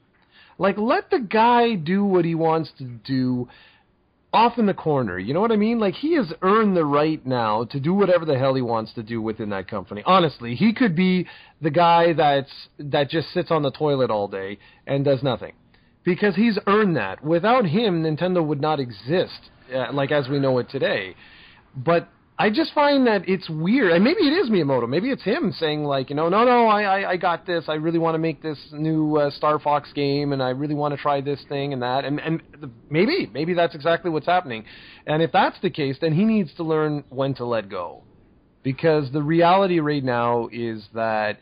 Like, let the guy do what he wants to do off in the corner. You know what I mean? Like, he has earned the right now to do whatever the hell he wants to do within that company. Honestly, he could be the guy that just sits on the toilet all day and does nothing, because he's earned that. Without him, Nintendo would not exist, like as we know it today. But I just find that it's weird, and maybe it is Miyamoto, maybe it's him saying like, no, I got this, I really want to make this new Star Fox game, and I really want to try this thing and that, and maybe that's exactly what's happening. And if that's the case, then he needs to learn when to let go, because the reality right now is that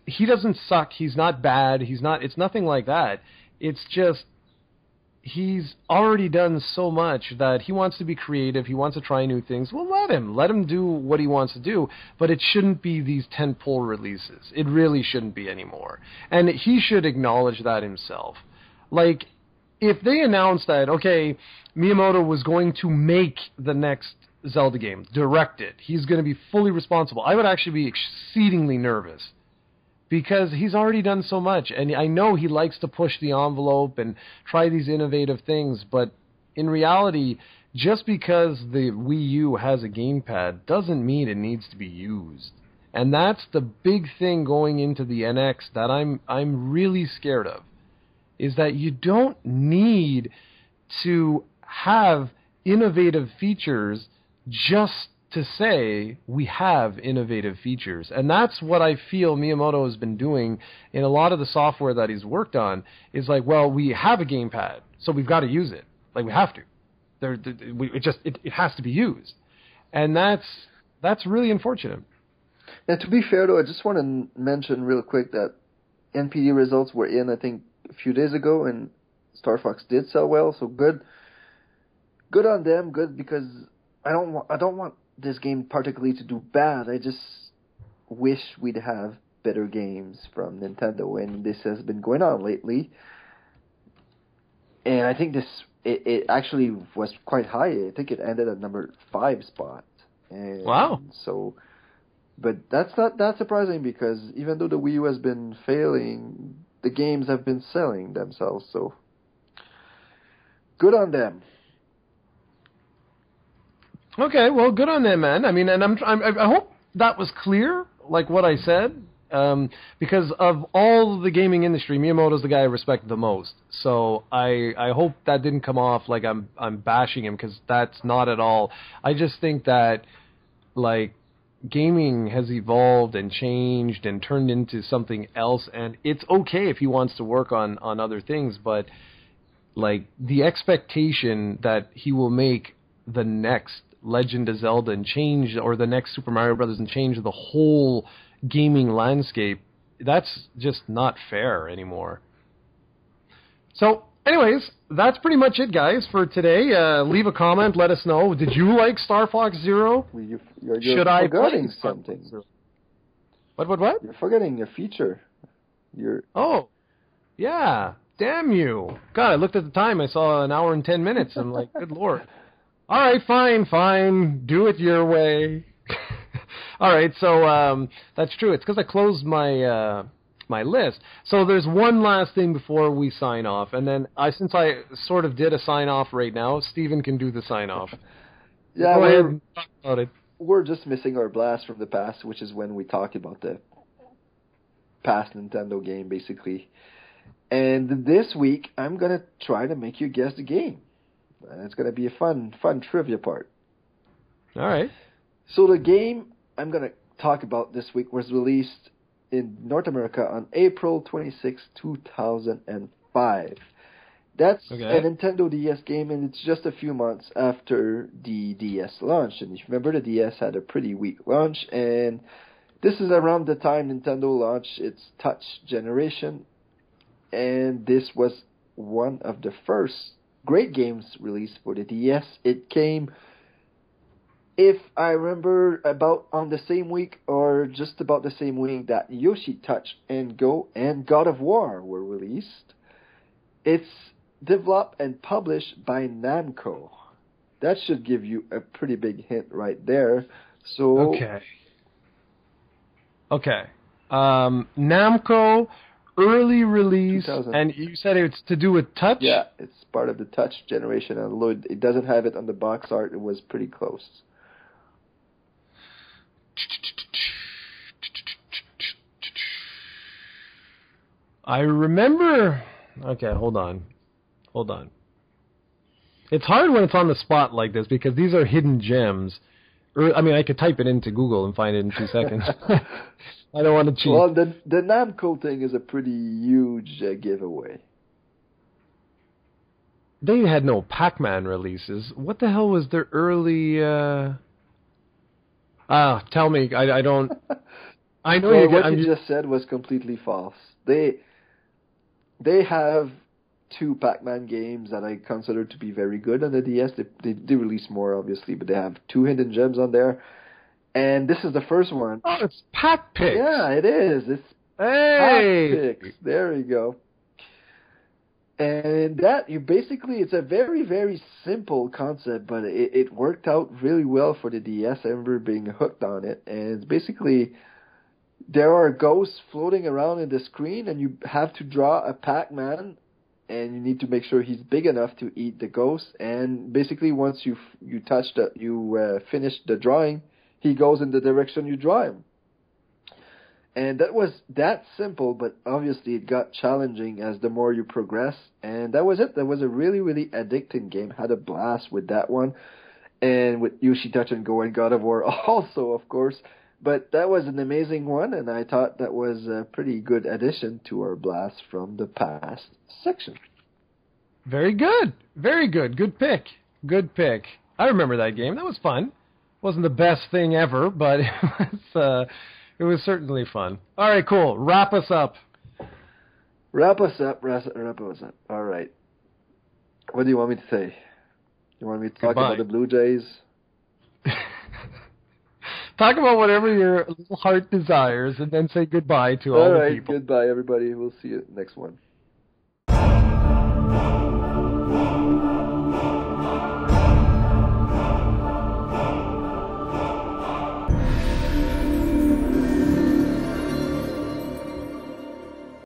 he doesn't suck, he's not bad, it's nothing like that. It's just, he's already done so much that he wants to be creative. He wants to try new things. Well, let him do what he wants to do, but it shouldn't be these tentpole releases. It really shouldn't be anymore. And he should acknowledge that himself. Like, if they announced that, okay, Miyamoto was going to make the next Zelda game, direct it, he's going to be fully responsible, I would actually be exceedingly nervous. Because he's already done so much, and I know he likes to push the envelope and try these innovative things, but in reality, just because the Wii U has a gamepad doesn't mean it needs to be used. And that's the big thing going into the NX that I'm really scared of, is that you don't need to have innovative features just to say we have innovative features. And that's what I feel Miyamoto has been doing in a lot of the software that he's worked on, is like, well, we have a gamepad, so we've got to use it. Like, we have to. It has to be used. And that's really unfortunate. And to be fair, though, I just want to mention real quick that NPD results were in, I think, a few days ago, and Star Fox did sell well, so good on them, good, because I don't want this game particularly to do bad. I just wish we'd have better games from Nintendo, and this has been going on lately. And I think it actually was quite high. I think it ended at number 5 spot. And wow. So, but that's not that surprising, because even though the Wii U has been failing, the games have been selling themselves. So, good on them. Okay, well, good on them, man. I mean, and I hope that was clear, like what I said, because of all the gaming industry, Miyamoto's the guy I respect the most. So I hope that didn't come off like I'm bashing him, because that's not at all. I just think that, like, gaming has evolved and changed and turned into something else, and it's okay if he wants to work on other things, but, like, the expectation that he will make the next Legend of Zelda and change, or the next Super Mario Brothers and change the whole gaming landscape, that's just not fair anymore. So anyways, that's pretty much it, guys, for today. Leave a comment. Let us know. Did you like Star Fox Zero? You're Should I forgetting play something? What? You're forgetting a feature. Oh, yeah. Damn you. God, I looked at the time. I saw an hour and 10 minutes. I'm like, good Lord. All right, fine. Do it your way. All right, so that's true. It's because I closed my my list. So there's one last thing before we sign off, and then since I sort of did a sign off right now, Steven can do the sign off. Yeah, Go ahead and talk about it. We're just missing our blast from the past, which is when we talk about the past Nintendo game, basically. And this week, I'm gonna try to make you guess the game. It's gonna be a fun trivia part. All right. So the game I'm going to talk about this week was released in North America on April 26, 2005. That's a Nintendo DS game, and it's just a few months after the DS launch. And if you remember, the DS had a pretty weak launch, and this is around the time Nintendo launched its Touch generation, and this was one of the first great games released for the DS. It came, if I remember, about on the same week or just about the same week that Yoshi Touch and Go and God of War were released. It's developed and published by Namco. That should give you a pretty big hint right there. So Okay. Namco, early release, and you said it's to do with Touch? Yeah, it's part of the Touch generation. Although it doesn't have it on the box art, it was pretty close. I remember... Okay, hold on. It's hard when it's on the spot like this because these are hidden gems. I mean, I could type it into Google and find it in 2 seconds. I don't want to cheat. Well, the Namco thing is a pretty huge giveaway. They had no Pac-Man releases. What the hell was their early... tell me. I don't... I know what you just said was completely false. They have 2 Pac-Man games that I consider to be very good on the DS. They release more, obviously, but they have 2 hidden gems on there. And this is the first one. Oh, it's Pac-Pix. Yeah, it is. It's Pac-Pix. There you go. And it's a very, very simple concept, but it worked out really well for the DS. I remember being hooked on it. And it's basically, there are ghosts floating around in the screen, and you have to draw a Pac-Man, and you need to make sure he's big enough to eat the ghost. And basically, once you finish the drawing, he goes in the direction you draw him. And that was that simple, but obviously it got challenging as the more you progress. And that was it. That was a really, really addicting game. Had a blast with that one. And with Yoshi Touch and Go and God of War also, of course. But that was an amazing one, and I thought that was a pretty good addition to our blast from the past section. Very good. Very good. Good pick. I remember that game. That was fun. Wasn't the best thing ever, but it was certainly fun. All right, cool. Wrap us up. All right. What do you want me to say? You want me to talk about the Blue Jays? Talk about whatever your little heart desires, and then say goodbye to all the people. All right, goodbye, everybody. We'll see you next one.